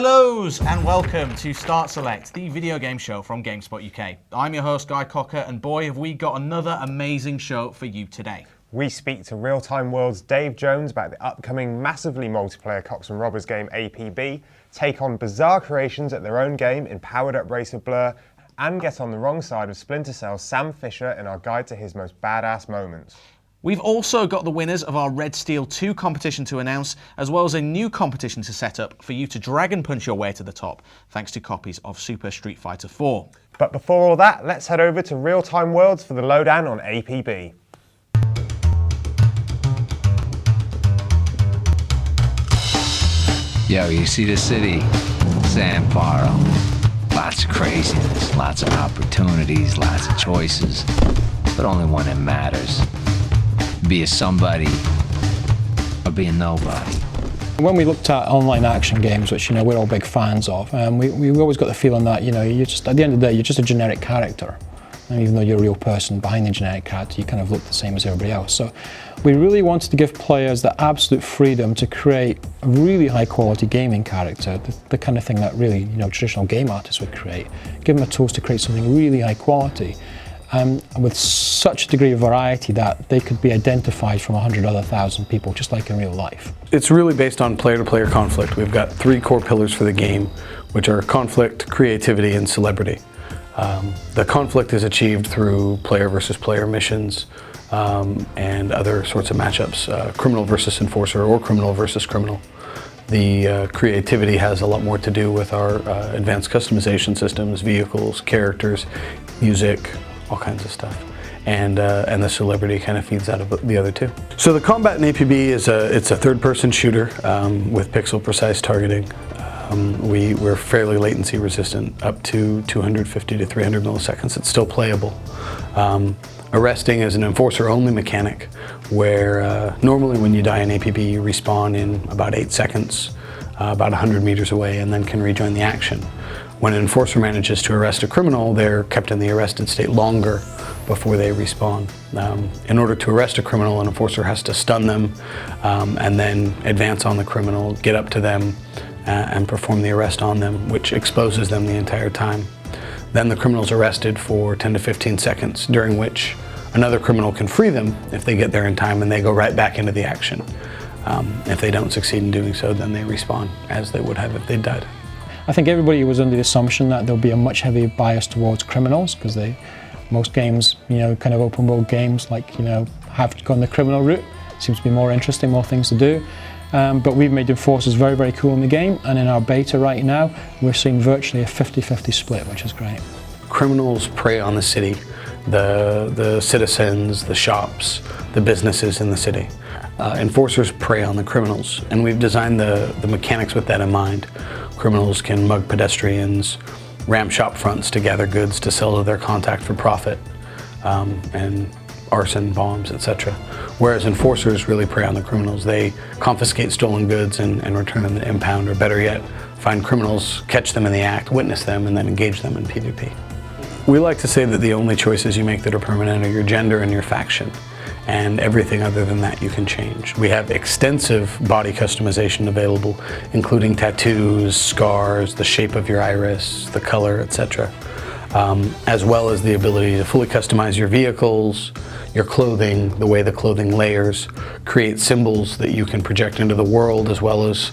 Hellos and welcome to Start Select, the video game show from GameSpot UK. I'm your host Guy Cocker, and boy have we got another amazing show for you today. We speak to Real Time World's Dave Jones about the upcoming massively multiplayer Cops and Robbers game APB, take on bizarre creations at their own game in Powered Up Race of Blur, and get on the wrong side of Splinter Cell's Sam Fisher in our guide to his most badass moments. We've also got the winners of our Red Steel 2 competition to announce, as well as a new competition to set up for you to dragon punch your way to the top, thanks to copies of Super Street Fighter 4. But before all that, let's head over to Real Time Worlds for the lowdown on APB. Yo, you see the city? San Paro. Lots of craziness, lots of opportunities, lots of choices, but only one that matters. Be a somebody or be a nobody. When we looked at online action games, which we're all big fans of, we always got the feeling that you're just, at the end of the day, you're just a generic character. And even though you're a real person behind the generic character, you kind of look the same as everybody else. So we really wanted to give players the absolute freedom to create a really high quality gaming character, the kind of thing that really traditional game artists would create. Give them the tools to create something really high quality. With such a degree of variety that they could be identified from 100 other thousand people, just like in real life. It's really based on player-to-player conflict. We've got 3 core pillars for the game, which are conflict, creativity, and celebrity. The conflict is achieved through player versus player missions and other sorts of matchups, criminal versus enforcer or criminal versus criminal. The creativity has a lot more to do with our advanced customization systems, vehicles, characters, music, all kinds of stuff, and the celebrity kind of feeds out of the other two. So the combat in APB is it's a third-person shooter with pixel-precise targeting. We're fairly latency resistant, up to 250 to 300 milliseconds. It's still playable. Arresting is an enforcer-only mechanic, where normally when you die in APB, you respawn in about 8 seconds, about 100 meters away, and then can rejoin the action. When an enforcer manages to arrest a criminal, they're kept in the arrested state longer before they respawn. In order to arrest a criminal, an enforcer has to stun them and then advance on the criminal, get up to them, and perform the arrest on them, which exposes them the entire time. Then the criminal's arrested for 10 to 15 seconds, during which another criminal can free them if they get there in time, and they go right back into the action. If they don't succeed in doing so, then they respawn, as they would have if they'd died. I think everybody was under the assumption that there'll be a much heavier bias towards criminals, because most games, kind of open world games, have gone the criminal route. Seems to be more interesting, more things to do. But we've made enforcers very, very cool in the game, and in our beta right now, we're seeing virtually a 50-50 split, which is great. Criminals prey on the city, the citizens, the shops, the businesses in the city. Enforcers prey on the criminals, and we've designed the mechanics with that in mind. Criminals can mug pedestrians, ram shop fronts to gather goods to sell to their contact for profit, and arson, bombs, etc. Whereas enforcers really prey on the criminals. They confiscate stolen goods and return them to impound, or better yet, find criminals, catch them in the act, witness them, and then engage them in PvP. We like to say that the only choices you make that are permanent are your gender and your faction. And everything other than that you can change. We have extensive body customization available, including tattoos, scars, the shape of your iris, the color, etc. As well as the ability to fully customize your vehicles, your clothing, the way the clothing layers, create symbols that you can project into the world, as well as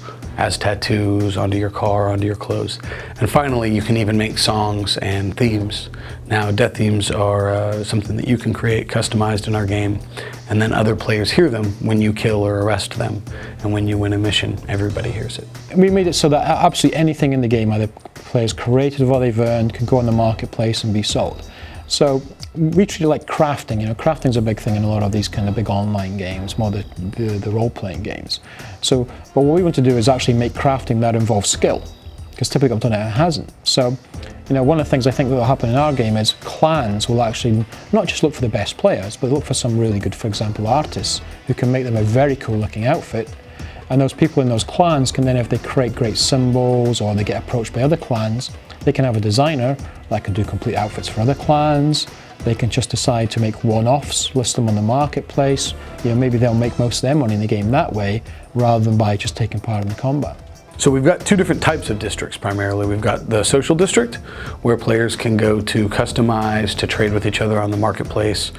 tattoos onto your car, onto your clothes. And finally, you can even make songs and themes. Now, death themes are something that you can create customized in our game, and then other players hear them when you kill or arrest them. And when you win a mission, everybody hears it. We made it so that absolutely anything in the game, either players created or they've earned, can go on the marketplace and be sold. So we treat it like crafting. Crafting's a big thing in a lot of these kind of big online games, more the role-playing games. So, but what we want to do is actually make crafting that involves skill, because typically up to now it hasn't. So, one of the things I think that will happen in our game is clans will actually not just look for the best players, but look for some really good, for example, artists who can make them a very cool-looking outfit. And those people in those clans can then, if they create great symbols or they get approached by other clans, they can have a designer that can do complete outfits for other clans. They can just decide to make one-offs, list them on the marketplace. Maybe they'll make most of their money in the game that way, rather than by just taking part in the combat. So we've got two different types of districts primarily. We've got the social district, where players can go to customize, to trade with each other on the marketplace,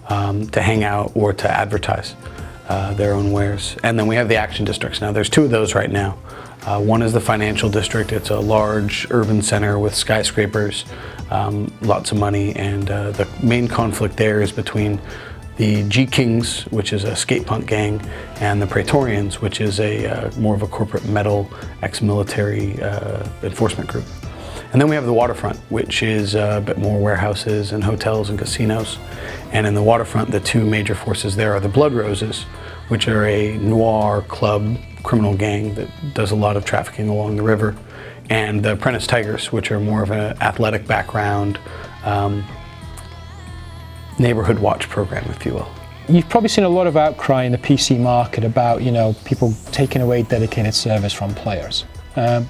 to hang out, or to advertise their own wares. And then we have the action districts. Now there's two of those right now. One is the financial district. It's a large urban center with skyscrapers, lots of money, and the main conflict there is between the G-Kings, which is a skate punk gang, and the Praetorians, which is a more of a corporate metal ex-military enforcement group. And then we have the waterfront, which is a bit more warehouses and hotels and casinos. And in the waterfront, the two major forces there are the Blood Roses, which are a noir club criminal gang that does a lot of trafficking along the river, and the Apprentice Tigers, which are more of an athletic background, neighborhood watch program, if you will. You've probably seen a lot of outcry in the PC market about, people taking away dedicated servers from players. And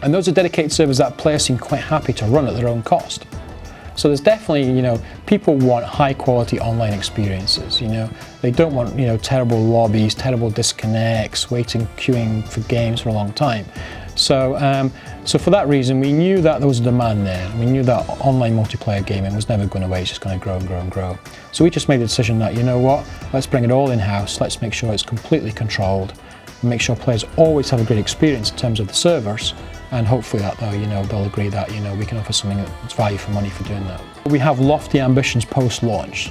those are dedicated servers that players seem quite happy to run at their own cost. So there's definitely, people want high quality online experiences, They don't want, terrible lobbies, terrible disconnects, waiting, queuing for games for a long time. So, so for that reason, we knew that there was a demand there. We knew that online multiplayer gaming was never going away, it's just going to grow and grow and grow. So we just made the decision that, let's bring it all in-house, let's make sure it's completely controlled, and make sure players always have a great experience in terms of the servers, and hopefully that they'll agree that, we can offer something that's value for money for doing that. We have lofty ambitions post-launch.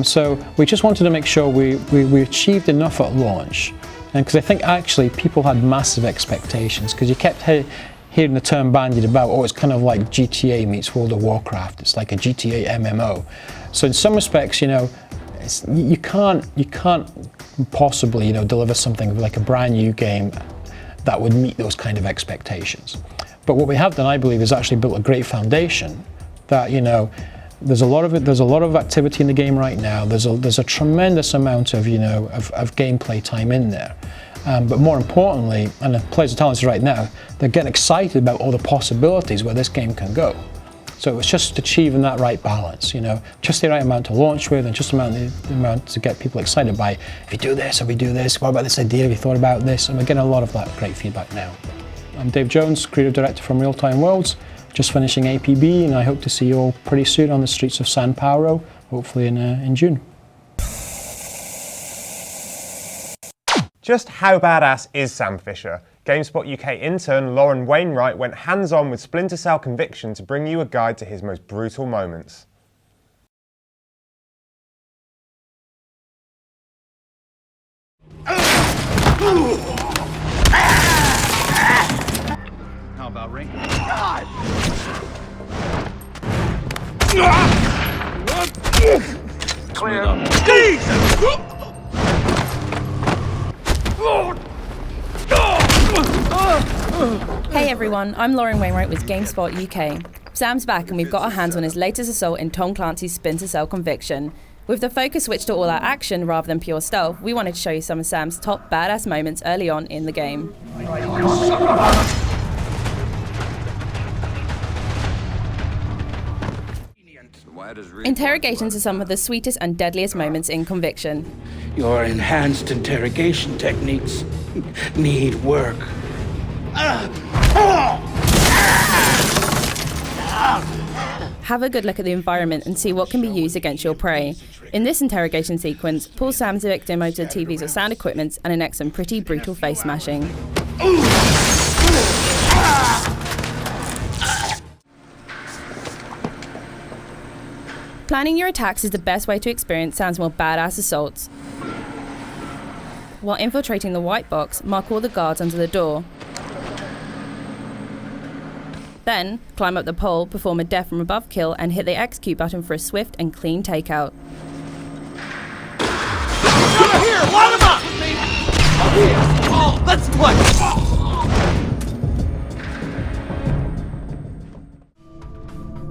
So we just wanted to make sure we achieved enough at launch. And because I think actually people had massive expectations, because you kept hearing the term bandied about, it's kind of like GTA meets World of Warcraft, it's like a GTA MMO. So in some respects, you can't possibly deliver something like a brand new game that would meet those kind of expectations. But what we have done, I believe, is actually built a great foundation that, there's a lot of activity in the game right now. There's a tremendous amount of of gameplay time in there. But more importantly, and the players are telling us right now, they're getting excited about all the possibilities where this game can go. So it's just achieving that right balance, just the right amount to launch with, and just the amount to get people excited by. If you do this, if we do this, what about this idea? Have you thought about this? And we're getting a lot of that great feedback now. I'm Dave Jones, creative director from Real Time Worlds. Just finishing APB, and I hope to see you all pretty soon on the streets of San Paulo, hopefully in June. Just how badass is Sam Fisher? GameSpot UK intern Lauren Wainwright went hands-on with Splinter Cell Conviction to bring you a guide to his most brutal moments. How about ring? Clear. Hey everyone, I'm Lauren Wainwright with GameSpot UK. Sam's back and we've got our hands on his latest assault in Tom Clancy's Splinter Cell Conviction. With the focus switched to all out action rather than pure stealth, we wanted to show you some of Sam's top badass moments early on in the game. Interrogations are some of the sweetest and deadliest moments in Conviction. Your enhanced interrogation techniques need work. Have a good look at the environment and see what can be used against your prey. In this interrogation sequence, pull Sam's victim over to the TVs or sound equipment and enact some pretty brutal face smashing. Planning your attacks is the best way to experience Sam's more badass assaults. While infiltrating the white box, mark all the guards under the door. Then, climb up the pole, perform a death from above kill, and hit the execute button for a swift and clean takeout. Over here! Line them up! Oh, let's play!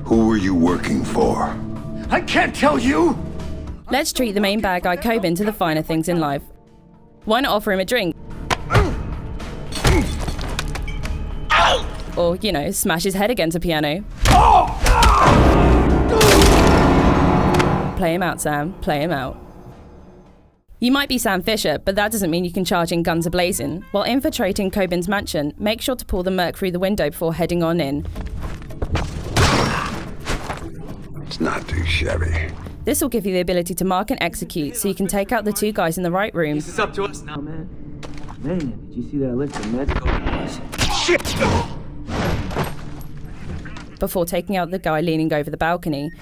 Who were you working for? I can't tell you! Let's treat the main bad guy Coben to the finer things in life. Why not offer him a drink? Or, smash his head against a piano. Play him out, Sam. Play him out. You might be Sam Fisher, but that doesn't mean you can charge in guns a-blazing. While infiltrating Coben's mansion, make sure to pull the Merc through the window before heading on in. It's not too shabby. This will give you the ability to mark and execute, so you can take out the two guys in the right room. It's up to us now, man. Man, did you see that list of meds going on? Before taking out the guy leaning over the balcony.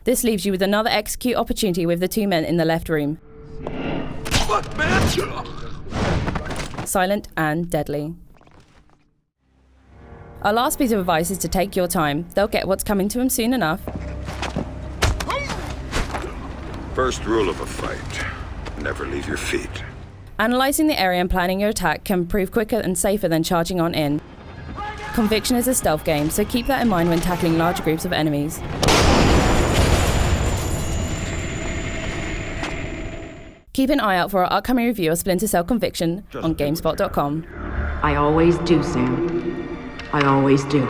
This leaves you with another execute opportunity with the two men in the left room. Fuck, man! Silent and deadly. Our last piece of advice is to take your time. They'll get what's coming to them soon enough. First rule of a fight, never leave your feet. Analysing the area and planning your attack can prove quicker and safer than charging on in. Conviction is a stealth game, so keep that in mind when tackling larger groups of enemies. Keep an eye out for our upcoming review of Splinter Cell Conviction on GameSpot.com. I always do, Sam. I always do.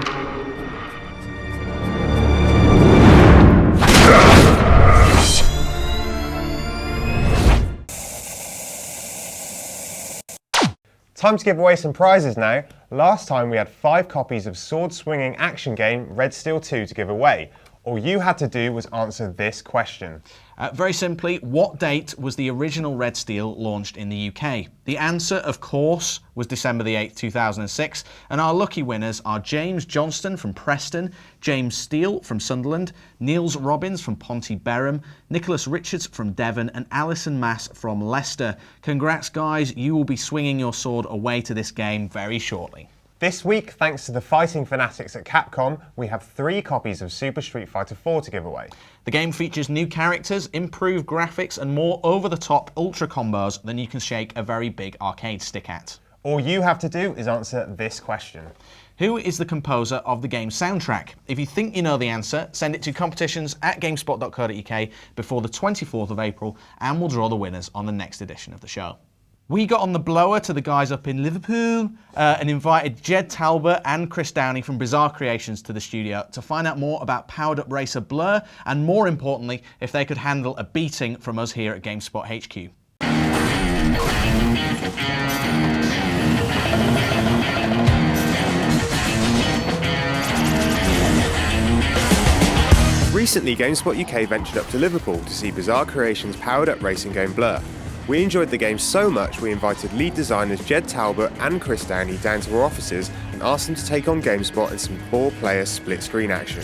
Time to give away some prizes now. Last time we had 5 copies of sword-swinging action game Red Steel 2 to give away. All you had to do was answer this question. Very simply, what date was the original Red Steel launched in the UK? The answer, of course, was December the 8th, 2006, and our lucky winners are James Johnston from Preston, James Steele from Sunderland, Niels Robbins from Pontyberem, Nicholas Richards from Devon, and Alison Mass from Leicester. Congrats, guys, you will be swinging your sword away to this game very shortly. This week, thanks to the fighting fanatics at Capcom, we have 3 copies of Super Street Fighter 4 to give away. The game features new characters, improved graphics, and more over-the-top ultra combos than you can shake a very big arcade stick at. All you have to do is answer this question. Who is the composer of the game's soundtrack? If you think you know the answer, send it to competitions@gamespot.co.uk before the 24th of April, and we'll draw the winners on the next edition of the show. We got on the blower to the guys up in Liverpool and invited Jed Talbot and Chris Downey from Bizarre Creations to the studio to find out more about Powered Up Racer Blur, and more importantly, if they could handle a beating from us here at GameSpot HQ. Recently, GameSpot UK ventured up to Liverpool to see Bizarre Creations' Powered Up racing game Blur. We enjoyed the game so much we invited lead designers Jed Talbot and Chris Downey down to our offices and asked them to take on GameSpot in some 4-player split-screen action.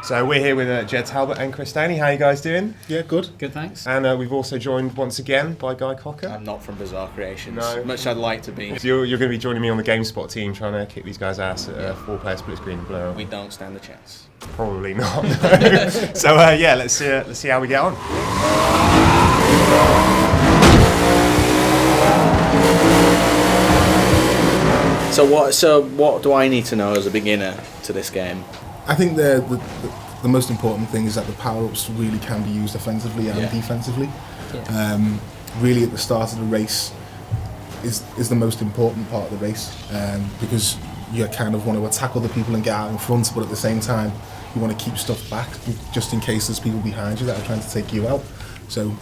So we're here with Jed Talbot and Chris Downey. How are you guys doing? Yeah, good. Good, thanks. And we've also joined once again by Guy Cocker. I'm not from Bizarre Creations, no. Much I'd like to be. So you're going to be joining me on the GameSpot team trying to kick these guys' ass at a 4-player split-screen Blur. We don't stand a chance. Probably not. So yeah, let's see how we get on. So what do I need to know as a beginner to this game? I think the most important thing is that the power-ups really can be used offensively and defensively. Yeah. Really, at the start of the race is the most important part of the race, because you kind of want to attack other people and get out in front, but at the same time you want to keep stuff back just in case there's people behind you that are trying to take you out. So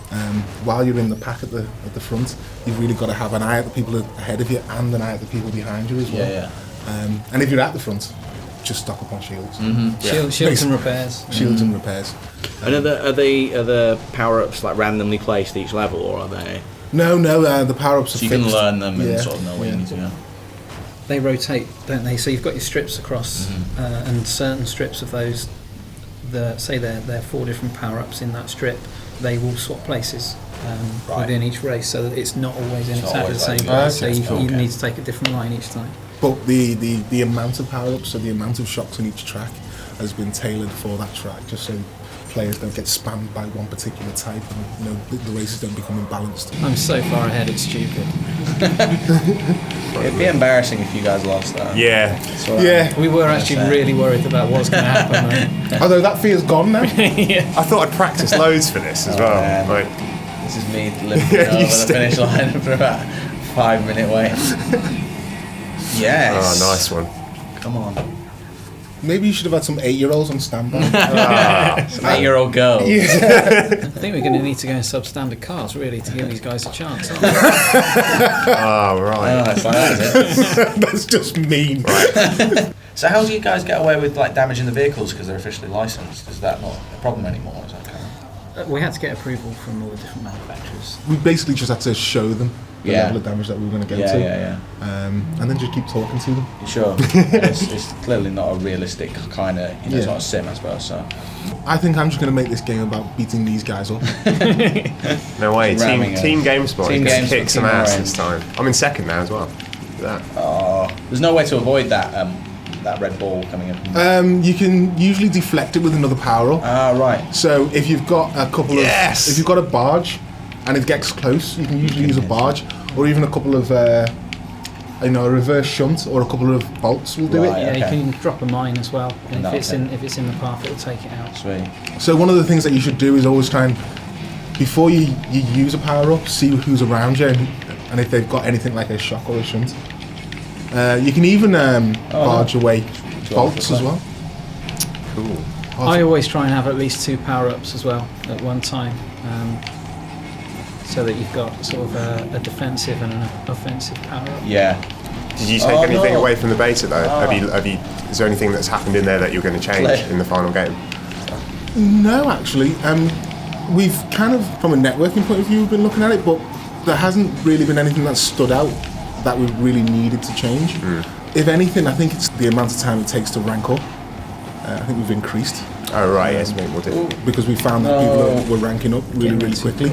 while you're in the pack at the front, you've really got to have an eye at the people ahead of you and an eye at the people behind you as well. Yeah. And if you're at the front, just stock up on shields. Mm-hmm. Yeah. Shields and repairs. Shields and repairs. And are the power-ups like randomly placed each level, or are they? No, the power-ups are so you fixed. can learn them and sort of know where you need to go. They rotate, don't they? So you've got your strips across, and certain strips of those, say there are 4 different power-ups in that strip, they will swap places within each race, so that it's not always in exactly the same place. So you need to take a different line each time. But the amount of power-ups, so the amount of shots on each track, has been tailored for that track, just so players don't get spammed by one particular type, and the races don't become imbalanced. I'm so far ahead, it's stupid. It'd be embarrassing if you guys lost that. Yeah. We were actually really worried about what's going to happen. Although that fear's gone now. Yeah. I thought I'd practice loads for this as well. Right. This is me lifting over the finish line for about 5-minute wait. Yes. Oh, nice one. Come on. Maybe you should have had some 8-year-olds on standby. Some 8-year-old girls. I think we're going to need to go in substandard cars, really, to give these guys a chance, aren't we? Oh, right. Oh, it's like that, is it? That's just mean. Right. So how do you guys get away with like damaging the vehicles because they're officially licensed? Is that not a problem anymore? Is that kind of... We had to get approval from all the different manufacturers. We basically just had to show them the Yeah. level of damage that we were going to get to. And then just keep talking to them. Sure. It's clearly not a realistic kind of, it's not a sim, I suppose. So I think I'm just going to make this game about beating these guys up. No way. Ramming Team us. GameSpot Team is going to GameSpot, kick some Team ass Orange. this time. I'm in second now as well. Look at that. Oh, there's no way to avoid that red ball coming in. You can usually deflect it with another power up. Ah, right. So if you've got a couple of, if you've got a barge, and it gets close, you can usually use a barge, or even a couple of, a reverse shunt, or a couple of bolts will do it. Yeah, you can drop a mine as well, and if it's in the path, it'll take it out. Sweet. So one of the things that you should do is always try and, before you use a power up, see who's around you, and if they've got anything like a shock or a shunt. You can even barge away bolts as well. Cool. I always try and have at least 2 power-ups as well at one time, so that you've got sort of a defensive and an offensive power-up. Yeah. Did you take anything away from the beta though? Is there anything that's happened in there that you're going to change in the final game? No, actually. We've kind of, from a networking point of view, been looking at it, but there hasn't really been anything that stood out that we really needed to change. If anything, I think it's the amount of time it takes to rank up. I think we've increased. Oh right, yes, maybe we'll do. Because we found that people were ranking up really quickly.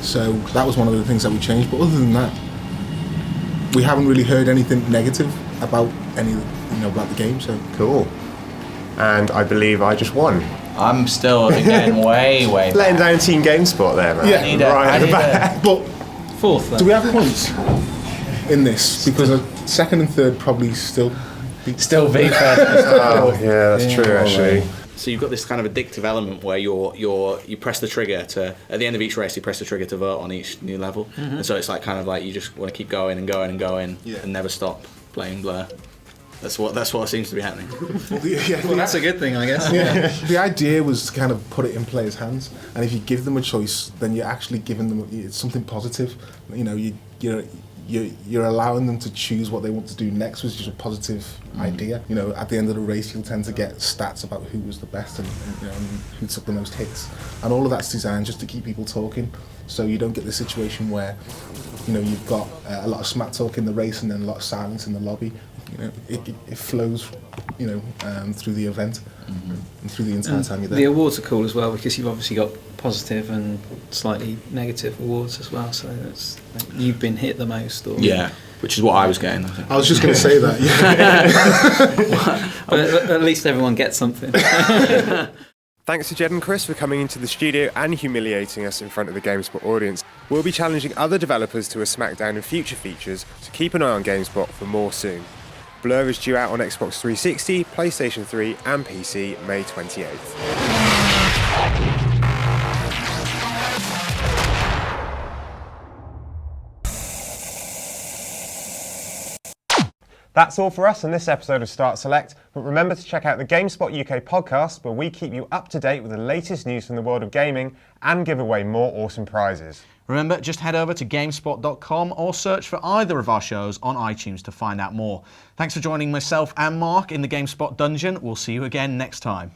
So that was one of the things that we changed. But other than that, we haven't really heard anything negative about about the game. So cool. And I believe I just won. I'm still getting way letting down Team GameSpot there, man. Yeah, right at the back. But fourth. Do we have points in this? Because a second and third probably still beat first. Oh yeah, that's true actually. So you've got this kind of addictive element where you press the trigger to, at the end of each race, you press the trigger to vote on each new level, and so it's like kind of like you just want to keep going and going and going and never stop playing Blur. That's what seems to be happening. Well, that's a good thing, I guess. Yeah. The idea was to kind of put it in players' hands, and if you give them a choice, then you're actually giving them something positive. You're allowing them to choose what they want to do next, which is a positive idea. At the end of the race, you'll tend to get stats about who was the best and who took the most hits, and all of that's designed just to keep people talking. So you don't get the situation where you've got a lot of smack talk in the race and then a lot of silence in the lobby. It flows, through the event and through the entire time you're there. The awards are cool as well because you've obviously got positive and slightly negative awards as well. So it's like you've been hit the most, or which is what I was getting. I think. I was just going to say that. Yeah. But at least everyone gets something. Thanks to Jed and Chris for coming into the studio and humiliating us in front of the GameSpot audience. We'll be challenging other developers to a smackdown in future features, so keep an eye on GameSpot for more soon. Blur is due out on Xbox 360, PlayStation 3 and PC May 28th. That's all for us on this episode of Start Select, but remember to check out the GameSpot UK podcast where we keep you up to date with the latest news from the world of gaming and give away more awesome prizes. Remember, just head over to GameSpot.com or search for either of our shows on iTunes to find out more. Thanks for joining myself and Mark in the GameSpot dungeon. We'll see you again next time.